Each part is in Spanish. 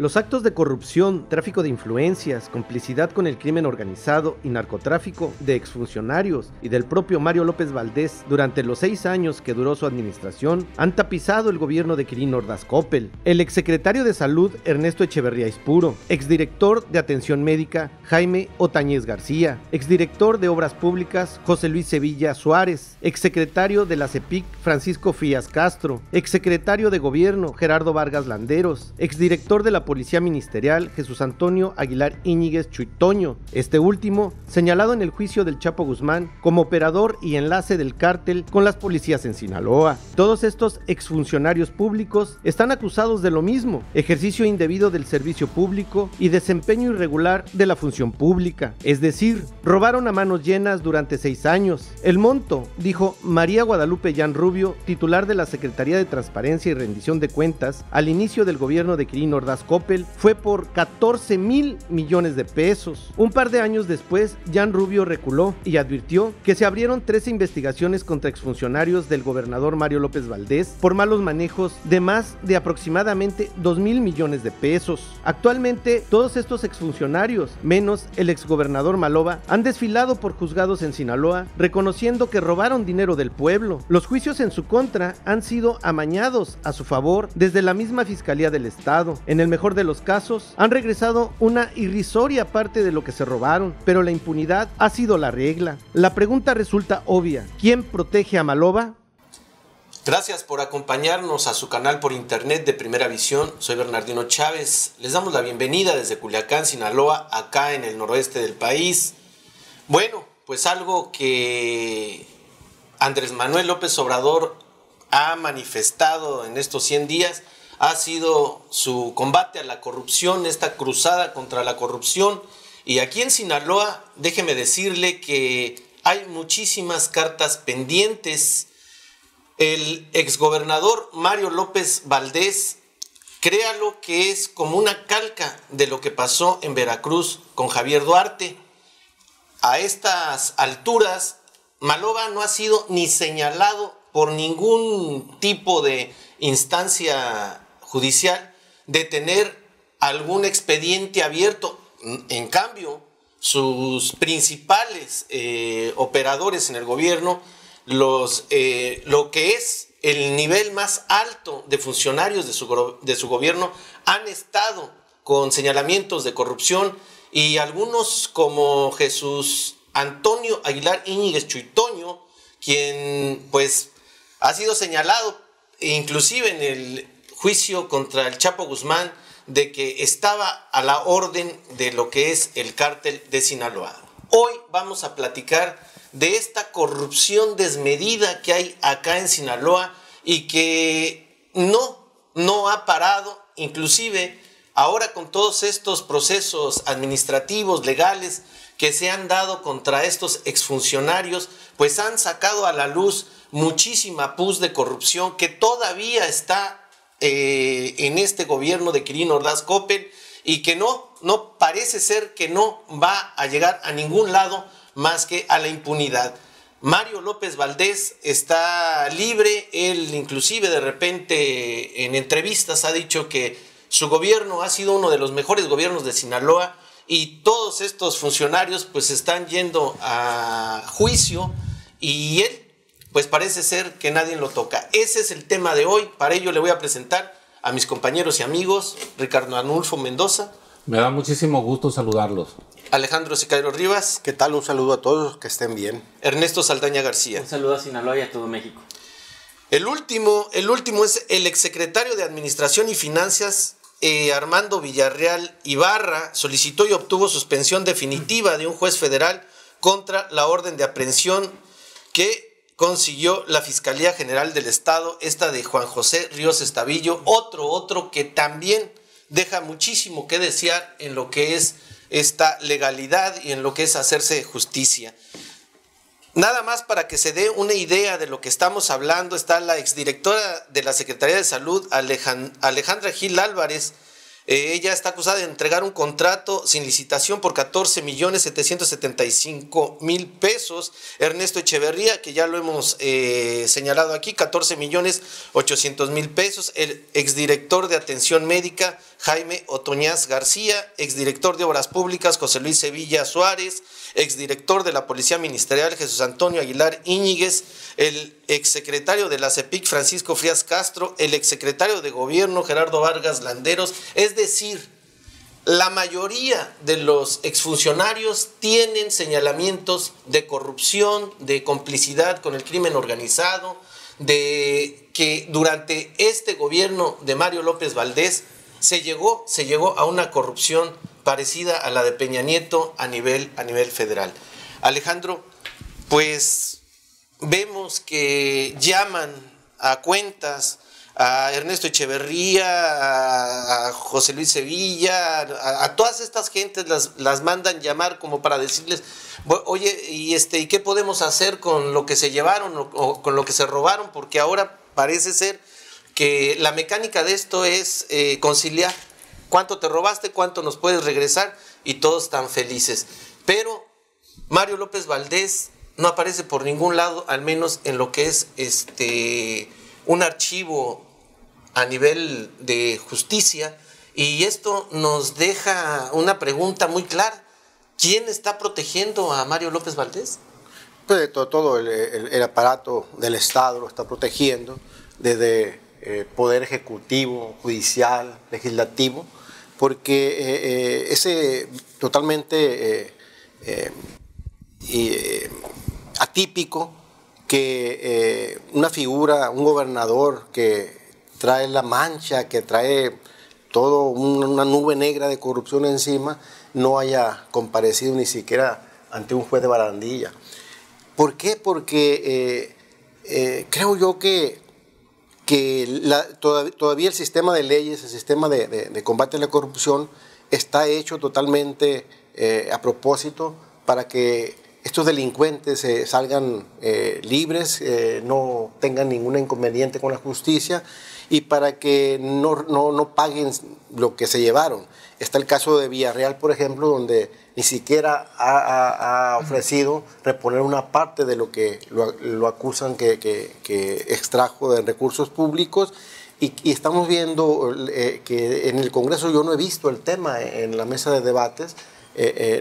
Los actos de corrupción, tráfico de influencias, complicidad con el crimen organizado y narcotráfico de exfuncionarios y del propio Mario López Valdés durante los 6 años que duró su administración han tapizado el gobierno de Quirino Ordaz Coppel. El exsecretario de Salud Ernesto Echeverría Ispuro, exdirector de Atención Médica Jaime Otañez García, exdirector de Obras Públicas José Luis Sevilla Suárez, exsecretario de la CEPIC Francisco Frías Castro, exsecretario de Gobierno Gerardo Vargas Landeros, exdirector de la Policía Ministerial Jesús Antonio Aguilar Íñiguez Chuitoño, este último señalado en el juicio del Chapo Guzmán como operador y enlace del cártel con las policías en Sinaloa. Todos estos exfuncionarios públicos están acusados de lo mismo: ejercicio indebido del servicio público y desempeño irregular de la función pública, es decir, robaron a manos llenas durante 6 años. El monto, dijo María Guadalupe Jan Rubio, titular de la Secretaría de Transparencia y Rendición de Cuentas al inicio del gobierno de Quirino Ordaz Coppel, fue por 14,000 millones de pesos. Un par de años después, Jan Rubio reculó y advirtió que se abrieron 13 investigaciones contra exfuncionarios del gobernador Mario López Valdés por malos manejos de más de aproximadamente 2,000 millones de pesos. Actualmente, todos estos exfuncionarios, menos el exgobernador Maloba, han desfilado por juzgados en Sinaloa, reconociendo que robaron dinero del pueblo. Los juicios en su contra han sido amañados a su favor desde la misma Fiscalía del Estado. En el mejor de los casos, han regresado una irrisoria parte de lo que se robaron, pero la impunidad ha sido la regla. La pregunta resulta obvia: ¿quién protege a Maloba? Gracias por acompañarnos a su canal por internet de Primera Visión. Soy Bernardino Chávez. Les damos la bienvenida desde Culiacán, Sinaloa, acá en el noroeste del país. Bueno, pues algo que Andrés Manuel López Obrador ha manifestado en estos 100 días ha sido su combate a la corrupción, esta cruzada contra la corrupción. Y aquí en Sinaloa, déjeme decirle que hay muchísimas cartas pendientes. El exgobernador Mario López Valdés, créalo que es como una calca de lo que pasó en Veracruz con Javier Duarte. A estas alturas, Maloba no ha sido ni señalado por ningún tipo de instancia judicial de tener algún expediente abierto. En cambio, sus principales operadores en el gobierno, lo que es el nivel más alto de funcionarios de su gobierno, han estado con señalamientos de corrupción, y algunos como Jesús Antonio Aguilar Íñiguez Chuitoño, quien pues ha sido señalado inclusive en el juicio contra el Chapo Guzmán de que estaba a la orden de lo que es el cártel de Sinaloa. Hoy vamos a platicar de esta corrupción desmedida que hay acá en Sinaloa y que no ha parado, inclusive ahora con todos estos procesos administrativos, legales que se han dado contra estos exfuncionarios, pues han sacado a la luz muchísima pus de corrupción que todavía está en este gobierno de Quirino Ordaz Coppel y que no parece ser que no va a llegar a ningún lado más que a la impunidad. Mario López Valdés está libre. Él inclusive de repente en entrevistas ha dicho que su gobierno ha sido uno de los mejores gobiernos de Sinaloa, y todos estos funcionarios pues están yendo a juicio y él pues parece ser que nadie lo toca. Ese es el tema de hoy. Para ello le voy a presentar a mis compañeros y amigos: Ricardo Arnulfo Mendoza. Me da muchísimo gusto saludarlos. Alejandro Sicario Rivas. ¿Qué tal? Un saludo a todos, que estén bien. Ernesto Saldaña García. Un saludo a Sinaloa y a todo México. El último es el exsecretario de Administración y Finanzas, Armando Villarreal Ibarra. Solicitó y obtuvo suspensión definitiva de un juez federal contra la orden de aprehensión que consiguió la Fiscalía General del Estado, esta de Juan José Ríos Estavillo, otro que también deja muchísimo que desear en lo que es esta legalidad y en lo que es hacerse justicia. Nada más para que se dé una idea de lo que estamos hablando, está la exdirectora de la Secretaría de Salud, Alejandra Gil Álvarez, Ella está acusada de entregar un contrato sin licitación por 14.775.000 pesos. Ernesto Echeverría, que ya lo hemos señalado aquí, 14.800.000 pesos. El exdirector de Atención Médica, Jaime Otoñaz García. Exdirector de Obras Públicas, José Luis Sevilla Suárez. Exdirector de la Policía Ministerial, Jesús Antonio Aguilar Íñiguez. El exsecretario de la CEPIC, Francisco Frías Castro. El exsecretario de Gobierno, Gerardo Vargas Landeros. Es decir, la mayoría de los exfuncionarios tienen señalamientos de corrupción, de complicidad con el crimen organizado, de que durante este gobierno de Mario López Valdés se llegó a una corrupción parecida a la de Peña Nieto a nivel federal. Alejandro, pues vemos que llaman a cuentas a Ernesto Echeverría, a José Luis Sevilla, a todas estas gentes las mandan llamar como para decirles, oye, ¿y qué podemos hacer con lo que se llevaron o con lo que se robaron? Porque ahora parece ser que la mecánica de esto es conciliar. ¿Cuánto te robaste? ¿Cuánto nos puedes regresar? Y todos están felices. Pero Mario López Valdés no aparece por ningún lado, al menos en lo que es un archivo a nivel de justicia, y esto nos deja una pregunta muy clara. ¿Quién está protegiendo a Mario López Valdés? Pues todo el aparato del Estado lo está protegiendo, desde poder ejecutivo, judicial, legislativo, porque ese totalmente atípico que una figura, un gobernador que trae la mancha, que trae todo una nube negra de corrupción encima, no haya comparecido ni siquiera ante un juez de barandilla. ¿Por qué? Porque creo yo que todavía el sistema de leyes, el sistema de combate a la corrupción está hecho totalmente a propósito para que estos delincuentes salgan libres, no tengan ningún inconveniente con la justicia y para que no paguen lo que se llevaron. Está el caso de Villarreal, por ejemplo, donde ni siquiera ha ofrecido reponer una parte de lo que lo acusan que extrajo de recursos públicos. Y estamos viendo que en el Congreso yo no he visto el tema en la mesa de debates.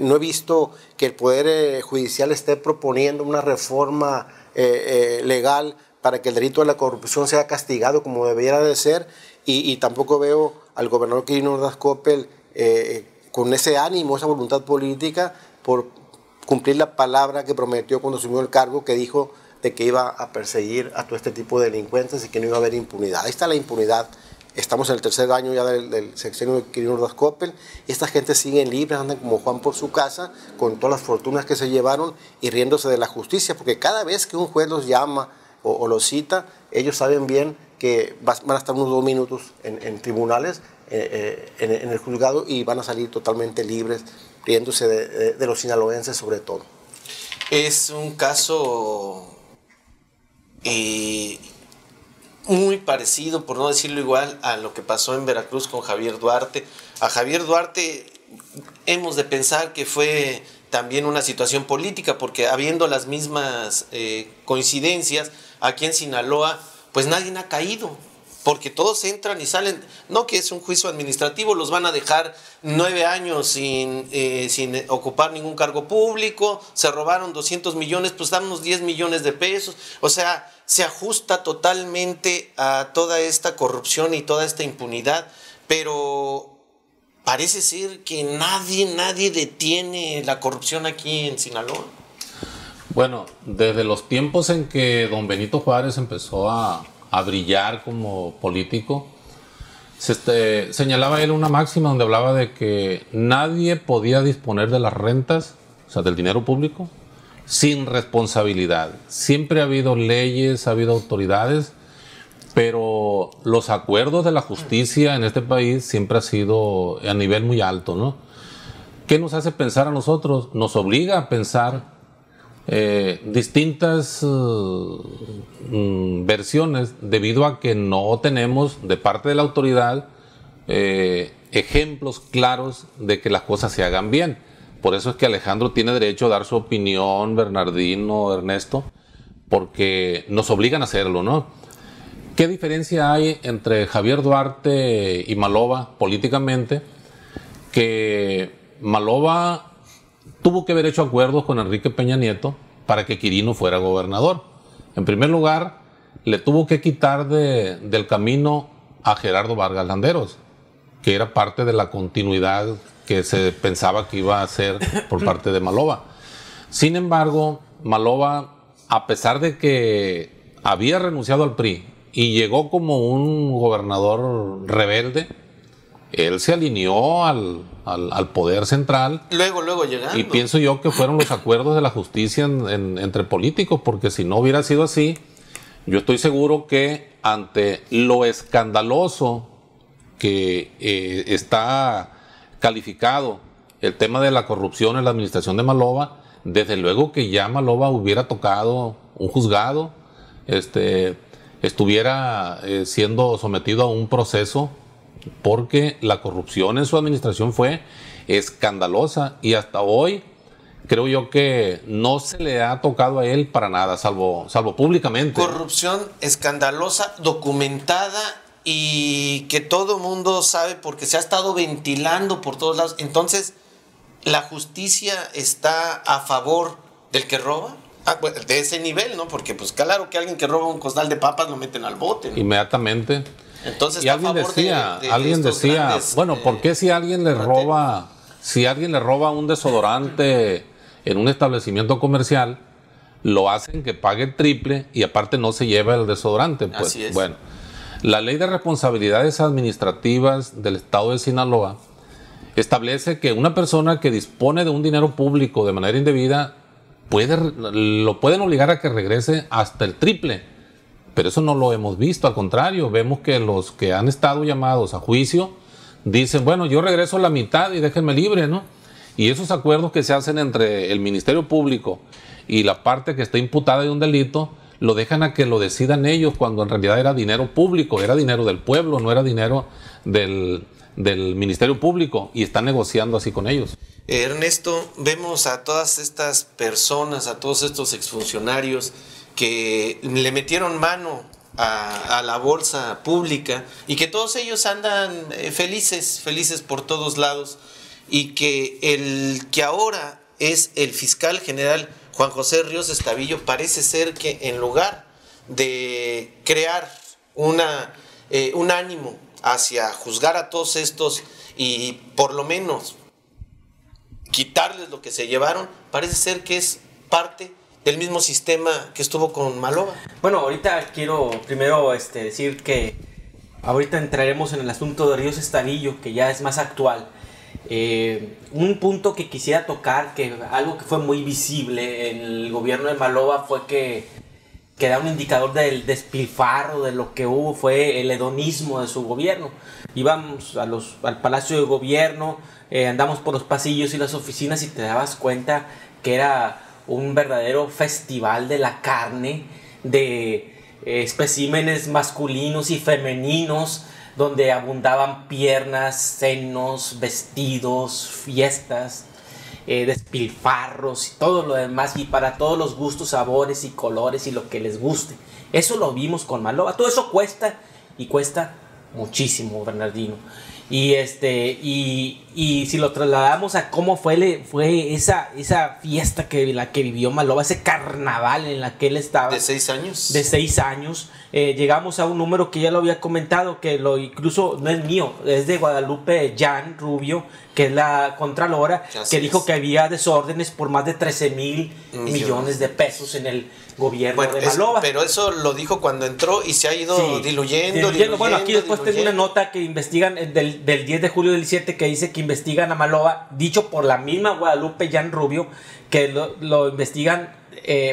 No he visto que el Poder Judicial esté proponiendo una reforma legal para que el delito de la corrupción sea castigado como debiera de ser, y tampoco veo al gobernador Quirino Ordaz Coppel con ese ánimo, esa voluntad política por cumplir la palabra que prometió cuando asumió el cargo, que dijo de que iba a perseguir a todo este tipo de delincuentes y que no iba a haber impunidad. Ahí está la impunidad. Estamos en el tercer año ya del sexenio de Quirino Ordaz Coppel y esta gente sigue libres, andan como Juan por su casa con todas las fortunas que se llevaron y riéndose de la justicia, porque cada vez que un juez los llama o los cita, ellos saben bien que van a estar unos 2 minutos en tribunales, en el juzgado, y van a salir totalmente libres, riéndose de los sinaloenses sobre todo. Es un caso muy parecido, por no decirlo igual, a lo que pasó en Veracruz con Javier Duarte. A Javier Duarte hemos de pensar que fue también una situación política, porque habiendo las mismas coincidencias, aquí en Sinaloa, pues nadie ha caído, porque todos entran y salen, no que es un juicio administrativo, los van a dejar 9 años sin ocupar ningún cargo público, se robaron 200 millones, pues damos 10 millones de pesos, o sea, se ajusta totalmente a toda esta corrupción y toda esta impunidad, pero parece ser que nadie detiene la corrupción aquí en Sinaloa. Bueno, desde los tiempos en que don Benito Juárez empezó a brillar como político, señalaba él una máxima donde hablaba de que nadie podía disponer de las rentas, o sea, del dinero público, sin responsabilidad. Siempre ha habido leyes, ha habido autoridades, pero los acuerdos de la justicia en este país siempre ha sido a nivel muy alto, ¿no? ¿Qué nos hace pensar a nosotros? Nos obliga a pensar distintas versiones debido a que no tenemos de parte de la autoridad ejemplos claros de que las cosas se hagan bien. Por eso es que Alejandro tiene derecho a dar su opinión, Bernardino, Ernesto, porque nos obligan a hacerlo, ¿no? ¿Qué diferencia hay entre Javier Duarte y Maloba políticamente? Que Maloba tuvo que haber hecho acuerdos con Enrique Peña Nieto para que Quirino fuera gobernador. En primer lugar, le tuvo que quitar del camino a Gerardo Vargas Landeros, que era parte de la continuidad que se pensaba que iba a ser por parte de Maloba. Sin embargo, Maloba, a pesar de que había renunciado al PRI y llegó como un gobernador rebelde, él se alineó al poder central. Luego llegando. Y pienso yo que fueron los acuerdos de la justicia entre políticos, porque si no hubiera sido así, yo estoy seguro que ante lo escandaloso que está calificado el tema de la corrupción en la administración de Maloba, desde luego que ya Maloba hubiera tocado un juzgado, estuviera siendo sometido a un proceso, porque la corrupción en su administración fue escandalosa y hasta hoy creo yo que no se le ha tocado a él para nada, salvo públicamente. Corrupción escandalosa, documentada y que todo mundo sabe porque se ha estado ventilando por todos lados. Entonces, ¿la justicia está a favor del que roba? Bueno, de ese nivel, ¿no? Porque pues claro que alguien que roba un costal de papas lo meten al bote, ¿no? Inmediatamente. Entonces, y alguien decía, grandes, bueno, ¿por qué si alguien le roba un desodorante en un establecimiento comercial, lo hacen que pague el triple y aparte no se lleva el desodorante? Pues así es. Bueno, la Ley de Responsabilidades Administrativas del Estado de Sinaloa establece que una persona que dispone de un dinero público de manera indebida lo pueden obligar a que regrese hasta el triple. Pero eso no lo hemos visto, al contrario, vemos que los que han estado llamados a juicio dicen, bueno, yo regreso a la mitad y déjenme libre, ¿no? Y esos acuerdos que se hacen entre el Ministerio Público y la parte que está imputada de un delito, lo dejan a que lo decidan ellos, cuando en realidad era dinero público, era dinero del pueblo, no era dinero del Ministerio Público, y están negociando así con ellos. Ernesto, vemos a todas estas personas, a todos estos exfuncionarios que le metieron mano a la bolsa pública y que todos ellos andan felices por todos lados, y que el que ahora es el fiscal general Juan José Ríos Escovido parece ser que en lugar de crear un ánimo hacia juzgar a todos estos y por lo menos quitarles lo que se llevaron, parece ser que es parte del mismo sistema que estuvo con Maloba. Bueno, ahorita quiero primero decir que ahorita entraremos en el asunto de Ríos Escovido, que ya es más actual. Un punto que quisiera tocar, que algo que fue muy visible en el gobierno de Maloba, fue que da un indicador del despilfarro, de lo que hubo, fue el hedonismo de su gobierno. Íbamos al Palacio de Gobierno, andamos por los pasillos y las oficinas y te dabas cuenta que era un verdadero festival de la carne, de especímenes masculinos y femeninos, donde abundaban piernas, senos, vestidos, fiestas, despilfarros y todo lo demás, y para todos los gustos, sabores y colores y lo que les guste. Eso lo vimos con Maloba. Todo eso cuesta, y cuesta muchísimo, Bernardino. Y si lo trasladamos a cómo fue esa fiesta la que vivió Maloba, ese carnaval en la que él estaba. ¿De 6 años? De 6 años. Llegamos a un número que ya lo había comentado, que incluso no es mío, es de Guadalupe Jan Rubio, que es la Contralora, que dijo que había desórdenes por más de 13,000 millones de pesos en el gobierno de Maloba. Pero eso lo dijo cuando entró y se ha ido diluyendo. Bueno, aquí después tengo una nota que investigan del 10 de julio del 17 que dice que investigan a Maloba, dicho por la misma Guadalupe Jan Rubio, que lo investigan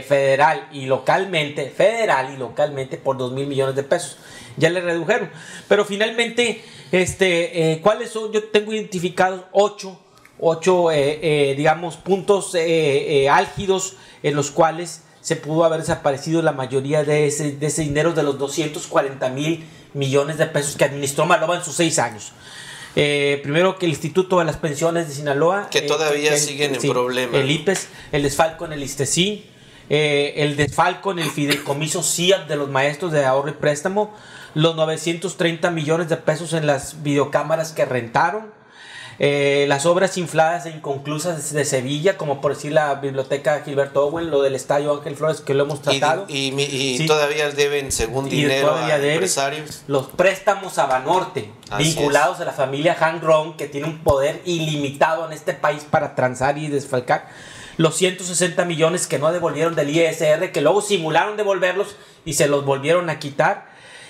federal y localmente por 2,000 millones de pesos. Ya le redujeron, pero finalmente ¿cuáles son? Yo tengo identificados 8 digamos puntos álgidos en los cuales se pudo haber desaparecido la mayoría de ese dinero, de los 240,000 millones de pesos que administró Maloba en sus 6 años. Primero que el Instituto de las Pensiones de Sinaloa. Que todavía siguen en problema. El IPES, el desfalco en el ISTESIN, el desfalco en el fideicomiso CIAP de los maestros de ahorro y préstamo, los 930 millones de pesos en las videocámaras que rentaron, las obras infladas e inconclusas de Sevilla, como por decir la biblioteca Gilberto Owen, lo del estadio Ángel Flores, que lo hemos tratado. Y Sí. todavía deben, según dinero, a empresarios. Los préstamos a Banorte, vinculados a la familia Han Rong, que tiene un poder ilimitado en este país para transar y desfalcar. Los 160 millones que no devolvieron del ISR, que luego simularon devolverlos y se los volvieron a quitar.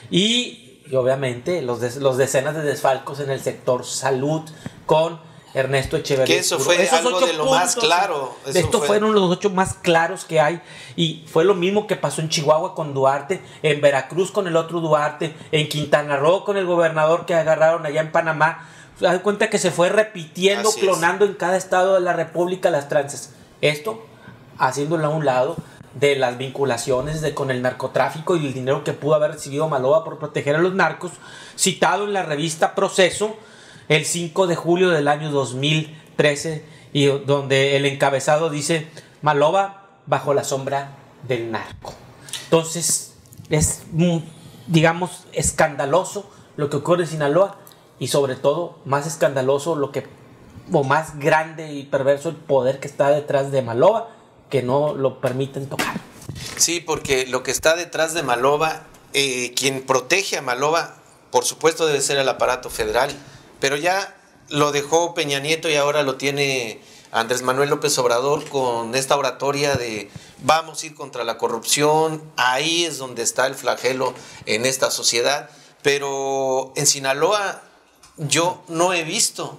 Y obviamente los decenas de desfalcos en el sector salud con Ernesto Echeverría. Que eso fue algo de lo más claro. Estos fueron los 8 más claros que hay. Y fue lo mismo que pasó en Chihuahua con Duarte, en Veracruz con el otro Duarte, en Quintana Roo con el gobernador que agarraron allá en Panamá. Se da cuenta que se fue repitiendo, clonando en cada estado de la República las tranzas. Esto haciéndolo a un lado de las vinculaciones con el narcotráfico y el dinero que pudo haber recibido Maloba por proteger a los narcos, citado en la revista Proceso el 5 de julio del año 2013, y donde el encabezado dice: Maloba bajo la sombra del narco. Entonces es, digamos, escandaloso lo que ocurre en Sinaloa, y sobre todo más escandaloso o más grande y perverso el poder que está detrás de Maloba, que no lo permiten tocar. Sí, porque lo que está detrás de Maloba, quien protege a Maloba, por supuesto debe ser el aparato federal, pero ya lo dejó Peña Nieto y ahora lo tiene Andrés Manuel López Obrador con esta oratoria de vamos a ir contra la corrupción. Ahí es donde está el flagelo en esta sociedad. Pero en Sinaloa yo no he visto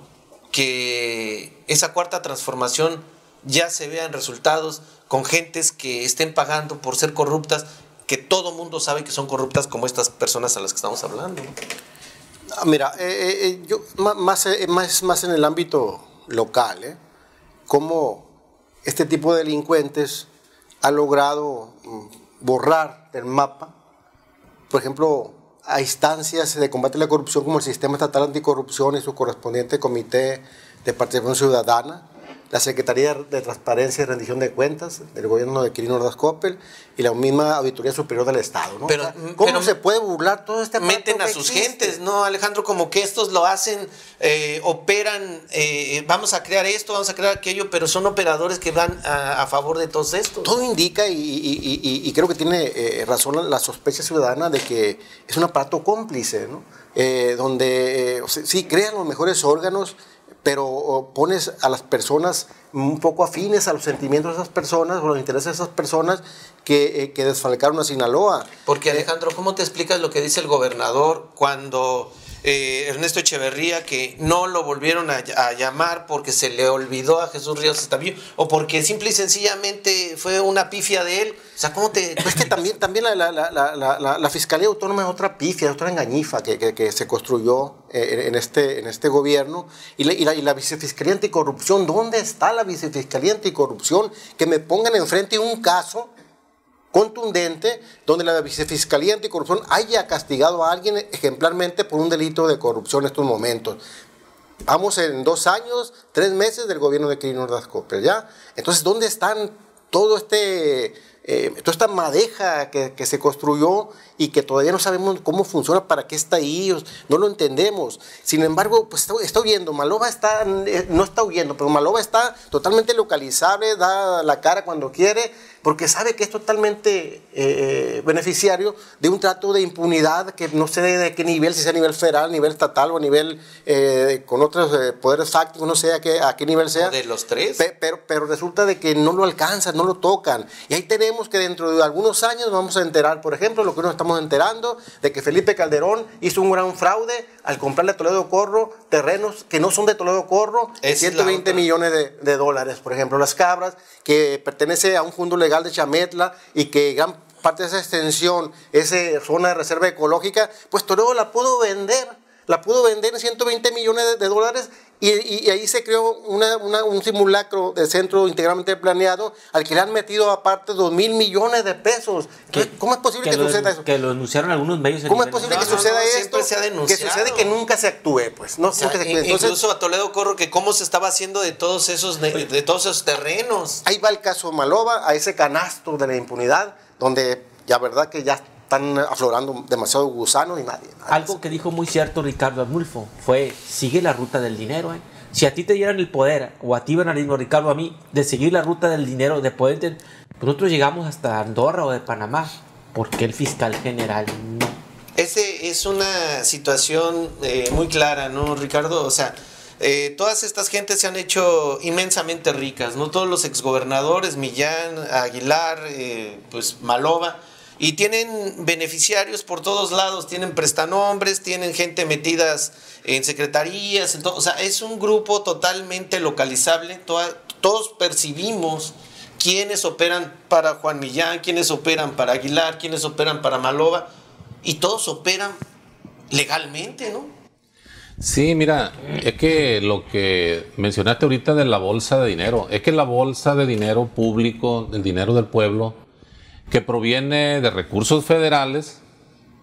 que esa cuarta transformación ya se vean resultados con gentes que estén pagando por ser corruptas, que todo mundo sabe que son corruptas, como estas personas a las que estamos hablando. Mira, yo más en el ámbito local, cómo este tipo de delincuentes ha logrado borrar del mapa, por ejemplo, a instancias de combate a la corrupción como el Sistema Estatal Anticorrupción y su correspondiente Comité de Participación Ciudadana, la Secretaría de Transparencia y Rendición de Cuentas del gobierno de Quirino Ordaz Coppel y la misma Auditoría Superior del Estado, ¿no? Pero, o sea, ¿cómo se puede burlar todo este aparato? Meten a sus gentes, ¿no, Alejandro? Como que estos lo hacen, operan, vamos a crear esto, vamos a crear aquello, pero son operadores que van a favor de todos estos. Todo indica, y creo que tiene razón la sospecha ciudadana de que es un aparato cómplice, ¿no? Donde sí crean los mejores órganos, pero pones a las personas un poco afines a los sentimientos de esas personas, o los intereses de esas personas que desfalcaron a Sinaloa. Porque, Alejandro, ¿cómo te explicas lo que dice el gobernador cuando Ernesto Echeverría, que no lo volvieron a llamar porque se le olvidó a Jesús Ríos Estavillo, o porque simple y sencillamente fue una pifia de él? O sea, ¿cómo te...? Pues que también la Fiscalía Autónoma es otra pifia, otra engañifa que se construyó en este gobierno. Y la Vicefiscalía Anticorrupción, ¿dónde está la Vicefiscalía Anticorrupción? Que me pongan enfrente un caso contundente donde la Vicefiscalía Anticorrupción haya castigado a alguien ejemplarmente por un delito de corrupción en estos momentos. Vamos en 2 años, 3 meses del gobierno de Quirino Ordaz Coppel, ¿ya? Entonces, ¿dónde están toda esta madeja que se construyó y que todavía no sabemos cómo funciona, para qué está ahí? No lo entendemos. Sin embargo, pues está huyendo. Maloba no está huyendo, pero Maloba está totalmente localizable, da la cara cuando quiere, porque sabe que es totalmente beneficiario de un trato de impunidad que no sé de qué nivel, si sea a nivel federal, a nivel estatal o a nivel con otros poderes fácticos, no sé a qué nivel sea. ¿De los tres? Pero resulta de que no lo alcanzan, no lo tocan. Y ahí tenemos que dentro de algunos años nos vamos a enterar, por ejemplo, lo que nos estamos enterando, de que Felipe Calderón hizo un gran fraude al comprarle a Toledo Corro terrenos que no son de Toledo Corro, 120 millones de dólares, por ejemplo, Las Cabras, que pertenece a un fondo legal de Chametla y que gran parte de esa extensión, esa zona de reserva ecológica, pues Toledo la pudo vender la pudo vender en 120 millones de dólares y ahí se creó un simulacro de centro integralmente planeado al que le han metido aparte 2,000 millones de pesos. ¿Cómo es posible que suceda eso? Que lo anunciaron algunos medios. ¿Cómo es posible que suceda esto? Siempre se ha denunciado. Que sucede que nunca se actúe, pues. No, O sea, nunca se actúe. incluso Entonces, a Toledo Corro, que cómo se estaba haciendo de todos esos terrenos. ahí va el caso Maloba, a ese canasto de la impunidad, donde ya verdad que ya están aflorando demasiado gusanos y nadie. Algo que dijo muy cierto Ricardo Arnulfo fue: sigue la ruta del dinero. Si a ti te dieran el poder, o a ti, Bernardino, Ricardo, a mí, de seguir la ruta del dinero, de poder, pues nosotros llegamos hasta Andorra o de Panamá. ¿Por qué el fiscal general no? Ese es una situación muy clara, ¿no, Ricardo? O sea, todas estas gentes se han hecho inmensamente ricas, ¿no? Todos los exgobernadores, Millán, Aguilar, pues Maloba, y tienen beneficiarios por todos lados, tienen prestanombres, tienen gente metidas en secretarías, o sea, es un grupo totalmente localizable, todos percibimos quiénes operan para Juan Millán, quiénes operan para Aguilar, quiénes operan para Maloba, y todos operan legalmente, ¿no? Sí, mira, es que lo que mencionaste ahorita de la bolsa de dinero, es que la bolsa de dinero público, el dinero del pueblo, que proviene de recursos federales,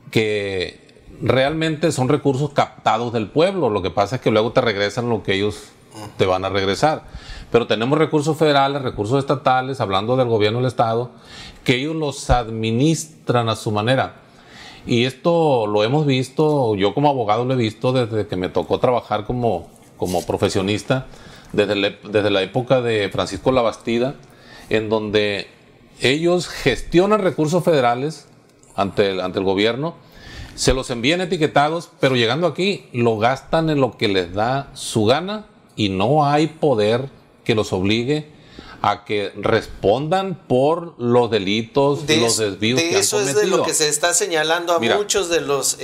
que realmente son recursos captados del pueblo. Lo que pasa es que luego te regresan lo que ellos te van a regresar. Pero tenemos recursos federales, recursos estatales, hablando del gobierno del estado, que ellos los administran a su manera. Y esto lo hemos visto, yo como abogado lo he visto desde que me tocó trabajar como profesionista, desde la época de Francisco Labastida, en donde ellos gestionan recursos federales ante el gobierno, se los envían etiquetados, pero llegando aquí lo gastan en lo que les da su gana y no hay poder que los obligue a que respondan por los delitos, los desvíos que han cometido. Eso es de lo que se está señalando a muchos de los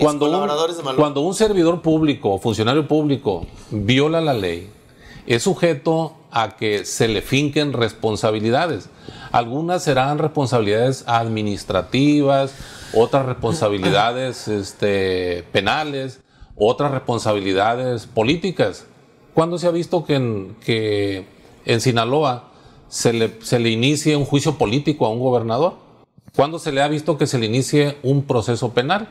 colaboradores de Maloba. Cuando un servidor público o funcionario público viola la ley, es sujeto a que se le finquen responsabilidades. Algunas serán responsabilidades administrativas, otras responsabilidades penales, otras responsabilidades políticas. ¿Cuándo se ha visto que en Sinaloa se le inicie un juicio político a un gobernador? ¿Cuándo se le ha visto que se le inicie un proceso penal?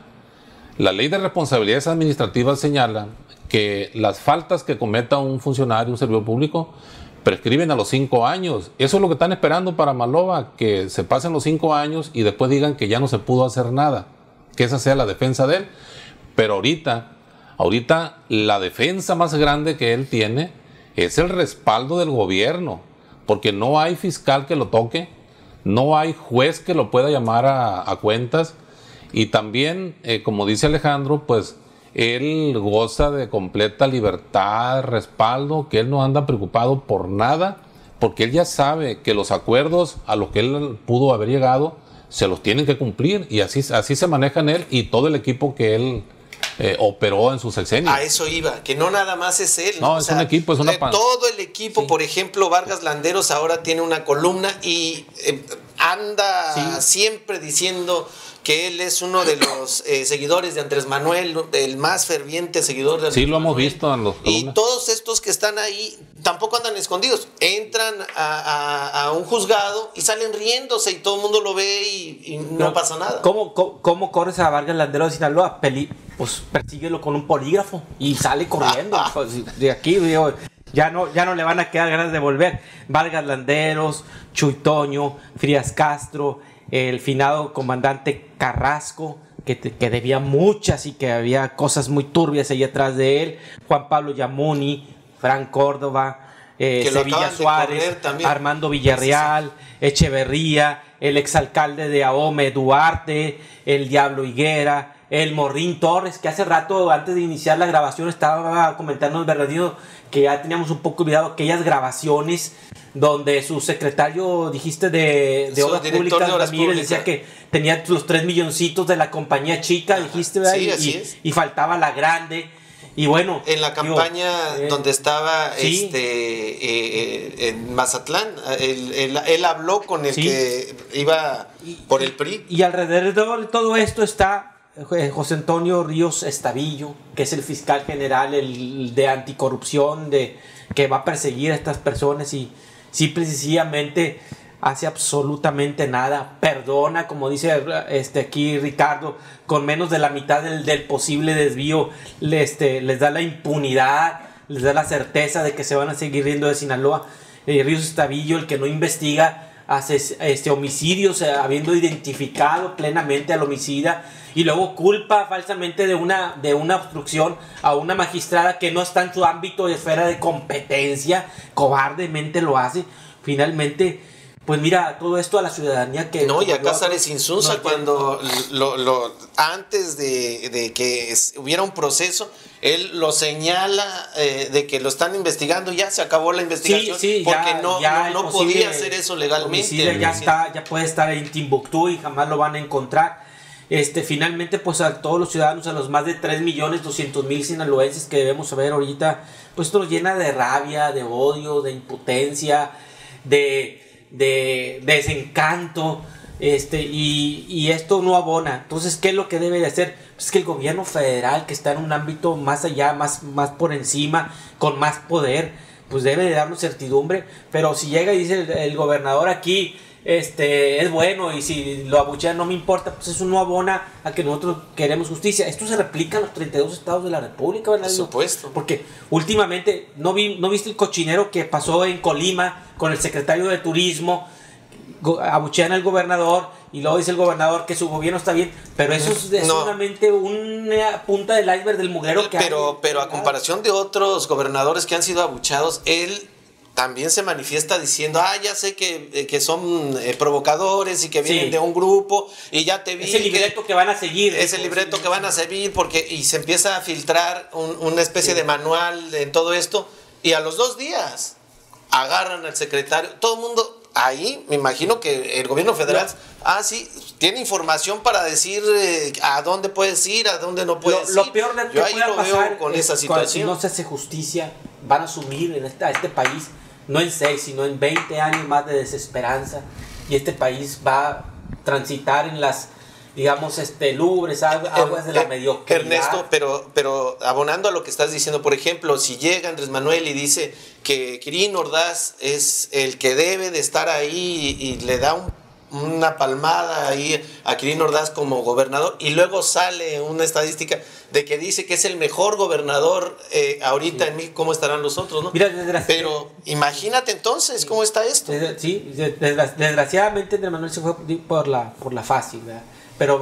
La ley de responsabilidades administrativas señala que las faltas que cometa un funcionario, un servidor público, prescriben a los 5 años. Eso es lo que están esperando para Maloba, que se pasen los 5 años y después digan que ya no se pudo hacer nada, que esa sea la defensa de él. Pero ahorita la defensa más grande que él tiene es el respaldo del gobierno, porque no hay fiscal que lo toque, no hay juez que lo pueda llamar a cuentas, y también, como dice Alejandro, pues él goza de completa libertad, respaldo, que él no anda preocupado por nada, porque él ya sabe que los acuerdos a los que él pudo haber llegado se los tienen que cumplir, y así se manejan él y todo el equipo que él operó en su sexenio. A eso iba, que no nada más es él. No, es un equipo, es una todo el equipo, sí. Por ejemplo, Vargas Landeros ahora tiene una columna y anda siempre diciendo que él es uno de los seguidores de Andrés Manuel, el más ferviente seguidor de Andrés Manuel. Sí, lo hemos visto en los columnas. Y todos estos que están ahí tampoco andan escondidos. Entran a un juzgado y salen riéndose y todo el mundo lo ve y no pasa nada. ¿Cómo corres a Vargas Landeros de Sinaloa? Pues persíguelo con un polígrafo y sale corriendo. Pues, de aquí, digo, ya no le van a quedar ganas de volver. Vargas Landeros, Chuy Toño, Frías Castro, el finado comandante Carrasco, que debía muchas y que había cosas muy turbias ahí atrás de él, Juan Pablo Yamuni, Fran Córdoba, Sevilla Suárez, Armando Villarreal, Echeverría, el exalcalde de Ahome, Duarte, el Diablo Higuera, el Morrín Torres, que hace rato, antes de iniciar la grabación, estaba comentando el Bernardino que ya teníamos un poco olvidado aquellas grabaciones donde su secretario, dijiste, de Obras Públicas, Ramírez, decía que tenía los 3 milloncitos de la compañía chica, dijiste, ¿verdad? Sí, así es. Y faltaba la grande. Y bueno, en la campaña donde estaba en Mazatlán, él habló con el que iba por el PRI. Y alrededor de todo esto está José Antonio Ríos Estavillo, que es el fiscal general, el de anticorrupción, que va a perseguir a estas personas y simple y sencillamente hace absolutamente nada, perdona, como dice aquí Ricardo, con menos de la mitad del posible desvío, les da la impunidad, les da la certeza de que se van a seguir riendo de Sinaloa. Ríos Estavillo, el que no investiga homicidios, habiendo identificado plenamente al homicida, y luego culpa falsamente de una obstrucción a una magistrada que no está en su ámbito de esfera de competencia, cobardemente lo hace. Finalmente, pues mira, todo esto a la ciudadanía que... No, y a Cázares Insunza, cuando antes de que hubiera un proceso, él lo señala de que lo están investigando, ya se acabó la investigación, porque no podía hacer eso legalmente. Ya puede estar en Timbuktu y jamás lo van a encontrar. Finalmente, pues a todos los ciudadanos, a los más de 3.200.000 sinaloenses que debemos saber ahorita, pues esto nos llena de rabia, de odio, de impotencia, de desencanto, y esto no abona. Entonces, ¿qué es lo que debe de hacer? Pues que el gobierno federal, que está en un ámbito más allá, más por encima, con más poder, pues debe de darnos certidumbre. Pero si llega y dice el gobernador aquí, es bueno, y si lo abuchean no me importa, pues eso no abona a que nosotros queremos justicia. Esto se replica en los 32 estados de la República, ¿verdad? Por supuesto. Porque últimamente, ¿no viste el cochinero que pasó en Colima con el secretario de Turismo? Abuchean al gobernador y luego dice el gobernador que su gobierno está bien, pero eso es solamente una punta del iceberg del mugrero que pero a comparación de otros gobernadores que han sido abuchados, él también se manifiesta diciendo, ya sé que son provocadores y que vienen de un grupo, y ya te vi. Es el libreto que van a seguir. Es el libreto que van a seguir, y se empieza a filtrar una especie de manual en todo esto, y a los 2 días agarran al secretario. Todo el mundo ahí, me imagino que el gobierno federal, sí, tiene información para decir a dónde puedes ir, a dónde no puedes ir. Lo peor de yo ahí lo veo con esa situación. Si no se hace justicia, van a sumir a este país, no en 6, sino en 20 años más de desesperanza, y este país va a transitar en las, digamos, lúgubres aguas de la mediocridad. Ernesto, pero abonando a lo que estás diciendo, por ejemplo, si llega Andrés Manuel y dice que Quirino Ordaz es el que debe de estar ahí, y le da una palmada ahí a Quirino Ordaz como gobernador, y luego sale una estadística de que dice que es el mejor gobernador ahorita en México, ¿cómo estarán los otros, no? Mira, pero imagínate entonces cómo está esto. Desgraciadamente Andrés Manuel se fue por la fácil, ¿verdad? Pero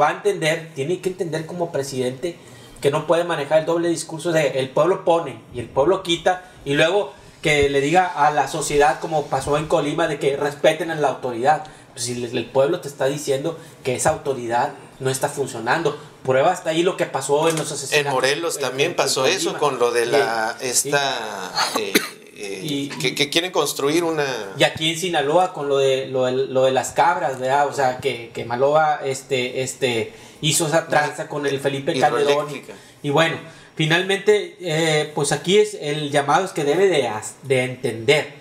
tiene que entender como presidente que no puede manejar el doble discurso de el pueblo pone y el pueblo quita, y luego que le diga a la sociedad, como pasó en Colima, de que respeten a la autoridad. Pues si el pueblo te está diciendo que esa autoridad no está funcionando, prueba hasta ahí lo que pasó en los asesinatos. En Morelos también pasó eso con lo de que quieren construir una... Y aquí en Sinaloa con lo de las cabras, ¿verdad? O sea, que Maloba hizo esa tranza con el Felipe Calderón. Y bueno, finalmente, pues aquí el llamado es que debe de entender,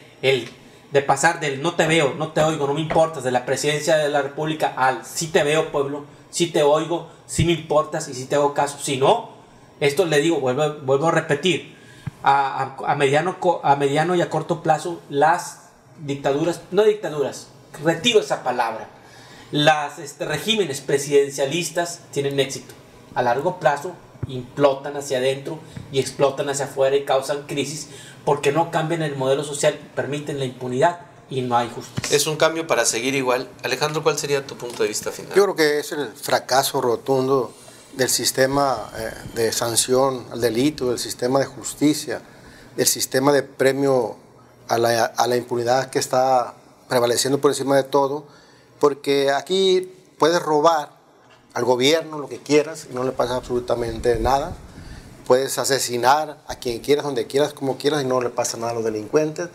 de pasar del no te veo, no te oigo, no me importas, de la presidencia de la República al sí te veo, pueblo, sí te oigo, sí me importas y sí te hago caso. Si no, esto le digo, vuelvo a repetir, a mediano y a corto plazo, las dictaduras, retiro esa palabra, las regímenes presidencialistas tienen éxito. A largo plazo implotan hacia adentro y explotan hacia afuera y causan crisis porque no cambian el modelo social, permiten la impunidad y no hay justicia. Es un cambio para seguir igual. Alejandro, ¿cuál sería tu punto de vista final? Yo creo que es el fracaso rotundo del sistema de sanción al delito, del sistema de justicia, del sistema de premio a la impunidad que está prevaleciendo por encima de todo, porque aquí puedes robar al gobierno lo que quieras y no le pasa absolutamente nada. Puedes asesinar a quien quieras, donde quieras, como quieras, y no le pasa nada a los delincuentes.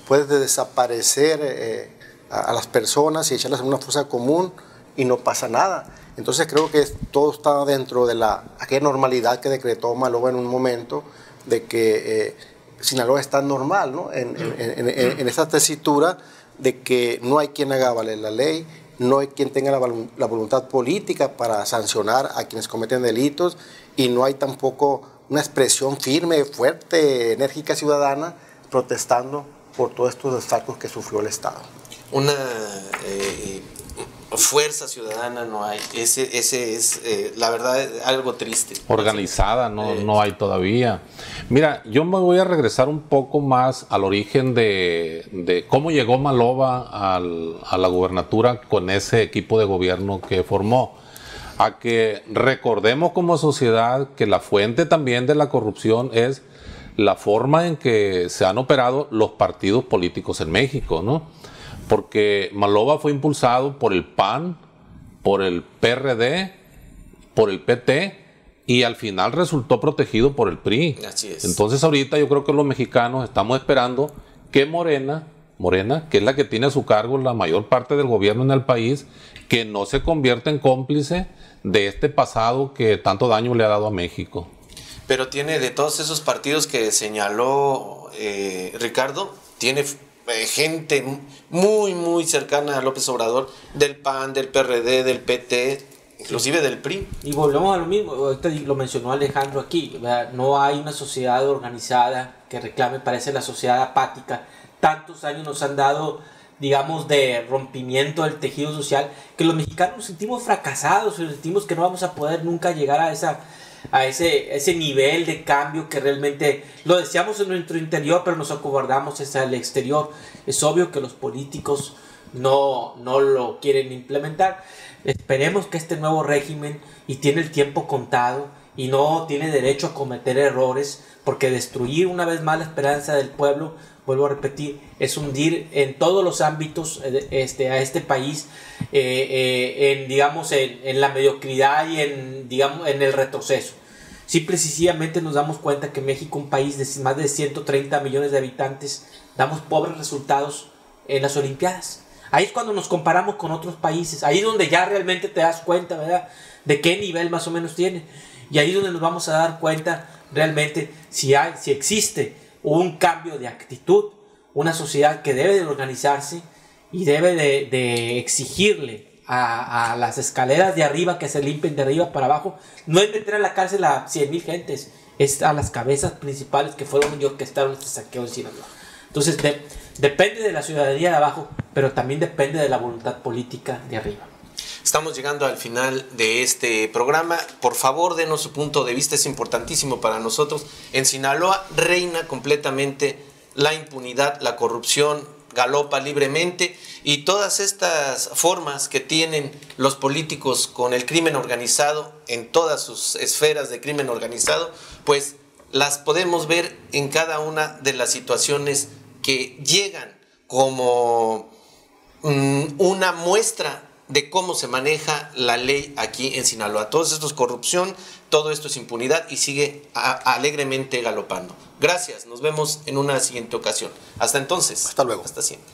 Puedes desaparecer a las personas y echarlas en una fosa común y no pasa nada. Entonces creo que todo está dentro de aquella normalidad que decretó Maloba en un momento, de que Sinaloa está normal, ¿no? En esta tesitura de que no hay quien haga valer la ley, no hay quien tenga la voluntad política para sancionar a quienes cometen delitos y no hay tampoco una expresión firme, fuerte, enérgica ciudadana protestando por todos estos desfalcos que sufrió el Estado. Una fuerza ciudadana no hay. Ese es, la verdad, algo triste. Organizada no hay todavía. Mira, yo me voy a regresar un poco más al origen de cómo llegó Maloba a la gubernatura con ese equipo de gobierno que formó. A que recordemos como sociedad que la fuente también de la corrupción es la forma en que se han operado los partidos políticos en México, ¿no? Porque Maloba fue impulsado por el PAN, por el PRD, por el PT y al final resultó protegido por el PRI. Así es. Entonces ahorita yo creo que los mexicanos estamos esperando que Morena, que es la que tiene a su cargo la mayor parte del gobierno en el país, que no se convierta en cómplice de este pasado que tanto daño le ha dado a México. Pero tiene, de todos esos partidos que señaló Ricardo, tiene gente muy cercana a López Obrador, del PAN, del PRD, del PT, inclusive del PRI. Y volvemos a lo mismo, ahorita lo mencionó Alejandro aquí, ¿verdad? No hay una sociedad organizada que reclame, parece la sociedad apática. Tantos años nos han dado, digamos, de rompimiento del tejido social, que los mexicanos nos sentimos fracasados, sentimos que no vamos a poder nunca llegar a ese nivel de cambio que realmente lo deseamos en nuestro interior, pero nos acobardamos hacia el exterior. Es obvio que los políticos no lo quieren implementar. Esperemos que este nuevo régimen, y tiene el tiempo contado, y no tiene derecho a cometer errores, porque destruir una vez más la esperanza del pueblo, vuelvo a repetir, es hundir en todos los ámbitos a este país, en la mediocridad y en el retroceso. Simple y sencillamente nos damos cuenta que México, un país de más de 130 millones de habitantes, damos pobres resultados en las Olimpiadas. Ahí es cuando nos comparamos con otros países, ahí es donde ya realmente te das cuenta, ¿verdad?, de qué nivel más o menos tiene. Y ahí es donde nos vamos a dar cuenta realmente si existe un cambio de actitud, una sociedad que debe de organizarse y debe de exigirle a las escaleras de arriba que se limpien de arriba para abajo. No es meter a la cárcel a 100,000 gentes, es a las cabezas principales que fueron los que orquestaron este saqueo en Sinaloa. Entonces depende de la ciudadanía de abajo, pero también depende de la voluntad política de arriba. Estamos llegando al final de este programa. Por favor, denos su punto de vista, es importantísimo para nosotros. En Sinaloa reina completamente la impunidad, la corrupción galopa libremente, y todas estas formas que tienen los políticos con el crimen organizado en todas sus esferas de crimen organizado, pues las podemos ver en cada una de las situaciones que llegan como una muestra de cómo se maneja la ley aquí en Sinaloa. Todo esto es corrupción, todo esto es impunidad y sigue alegremente galopando. Gracias, nos vemos en una siguiente ocasión. Hasta entonces. Hasta luego. Hasta siempre.